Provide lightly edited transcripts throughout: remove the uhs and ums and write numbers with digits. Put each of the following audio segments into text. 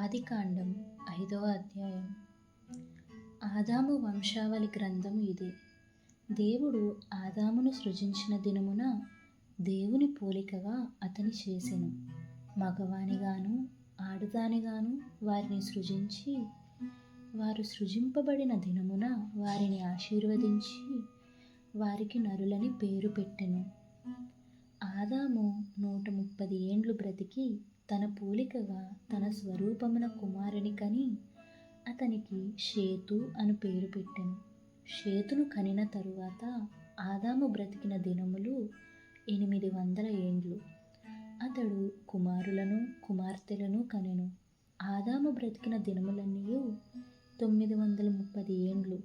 ఆదికాండం 5వ అధ్యాయం. ఆదాము వంశావళి గ్రంథము ఇది. దేవుడు ఆదామును సృజించిన దినమున దేవుని పోలికగా అతని చేసెను. మగవానిగాను ఆడదానిగాను వారిని సృజించి, వారు సృజింపబడిన దినమున వారిని ఆశీర్వదించి వారికి నరులని పేరు పెట్టెను. ఆదాము 130 ఏండ్లు బ్రతికి తన పోలికగా తన స్వరూపమున కుమారుని కని అతనికి షేతు అని పేరు పెట్టెను. షేతును కనిన తరువాత ఆదాము బ్రతికిన దినములు 800 ఏండ్లు. అతడు కుమారులను కుమార్తెలను కనెను. ఆదాము బ్రతికిన దినములన్నీ 930 ఏండ్లు.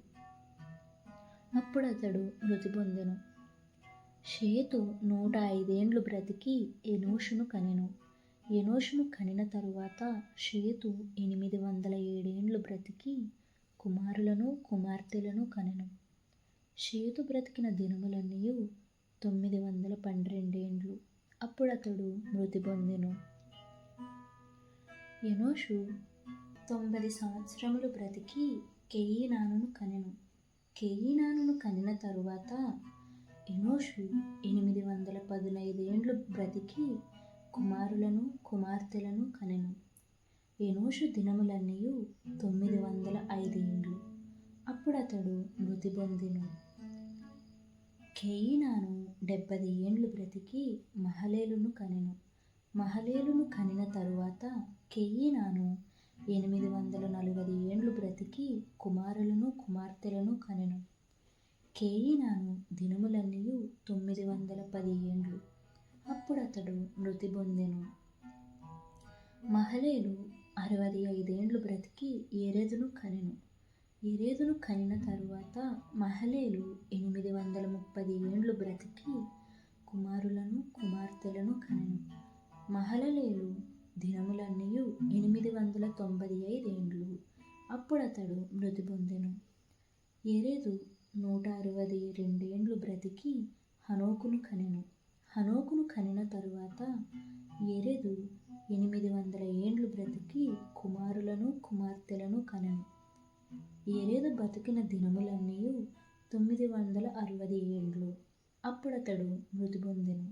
అప్పుడు అతడు మృతి పొందెను. షేతు 105 ఏండ్లు బ్రతికి ఎనోషును కనెను. ఎనోషును కనిన తరువాత షేతు 807 ఏండ్లు బ్రతికి కుమారులను కుమార్తెలను కనెను. షేతు బ్రతికిన దినములన్నీ 912 ఏండ్లు. అప్పుడు అతడు మృతి పొందెను. ఎనోషు 90 సంవత్సరములు బ్రతికి కేయినానును కనెను. కేయినానును కనిన తరువాత ఎనోషు 815 ఏండ్లు బ్రతికి కుమారులను కుమార్తెలను కనెను. ఎనోషు దినములన్నీ 905 ఏండ్లు. అప్పుడు అతడు మృతి పొందెను. కేయినాను 70 ఏండ్లు బ్రతికి మహలేలును కనెను. మహలేలును కనిన తరువాత కేయినాను 840 ఏండ్లు బ్రతికి కుమారులను కుమార్తెలను కనెను. కేయినాను దినములన్నీ 910 ఏండ్లు. అప్పుడు అతడు మృతి పొందెను. మహలేలు 65 ఏండ్లు బ్రతికి యెరెదును కనెను. యెరెదును కనిన తరువాత మహలేలు 830 ఏండ్లు బ్రతికి కుమారులను కుమార్తెలను కనెను. మహలలేలు దినములన్నీ 895 ఏండ్లు. అప్పుడు అతడు మృతి పొందెను. యెరెదు 162 ఏండ్లు బ్రతికి హనోకును కనెను. హనోకును కనిన తరువాత యెరెదు 800 ఏండ్లు బ్రతికి కుమారులను కుమార్తెలను కనెను. యెరెదు బతికిన దినములన్నీ 960 ఏండ్లు. అప్పుడు అతడు మృతి పొందెను.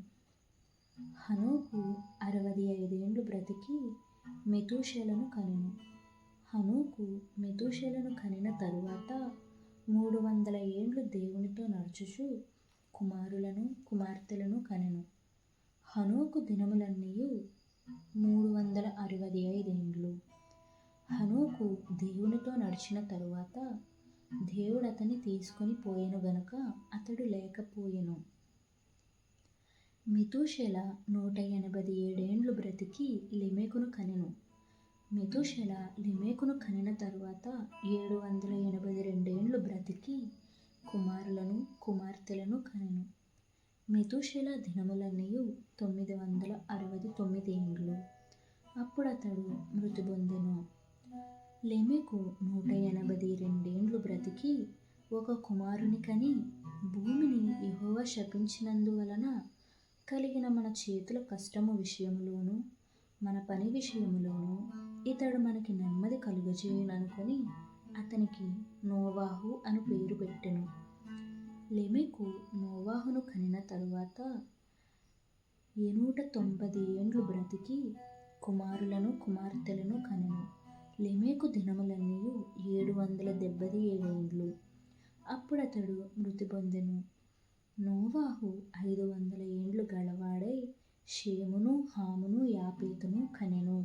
హనోకు 65 ఏండ్లు బ్రతికి మెతూషెలను కనెను. హనోకు మెతూషెలను కనిన తరువాత 300 ఏండ్లు దేవునితో నడుచుచు కుమారులను కుమార్తెలను కనెను. హనోకు దినములన్నీ 365 ఏండ్లు. హనోకు దేవునితో నడిచిన తరువాత దేవుడు అతన్ని తీసుకొని పోయెను గనుక అతడు లేకపోయెను. మెతూషెల 187 ఏండ్లు బ్రతికి లెమెకును కనెను. మెతూషెల లెమెకును కనిన తరువాత 782 ఏండ్లు బ్రతికి కుమారులను కుమార్తెలను కనెను. మెతూషెల దినములన్నీ 969 ఏండ్లు. అప్పుడు అతడు మృతి పొందెను. లెమెకు 182 ఏండ్లు బ్రతికి ఒక కుమారుని కని, భూమిని యెహోవా శపించినందువలన కలిగిన మన చేతుల కష్టము విషయములోను మన పని విషయములోను ఇతడు మనకి నెమ్మది కలుగజేయుననుకొని అతనికి నోవాహు అని పేరు పెట్టెను. లెమెకు నోవాహును కనిన తరువాత 890 ఏండ్లు బ్రతికి కుమారులను కుమార్తెలను కనెను. లెమెకు దినములన్నీ 777 ఏండ్లు. అప్పుడు అతడు మృతి పొందెను. నోవాహు 500 ఏండ్లు గలవాడై షేమును హామును యాపేతును కనెను.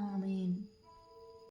ఆమేన్.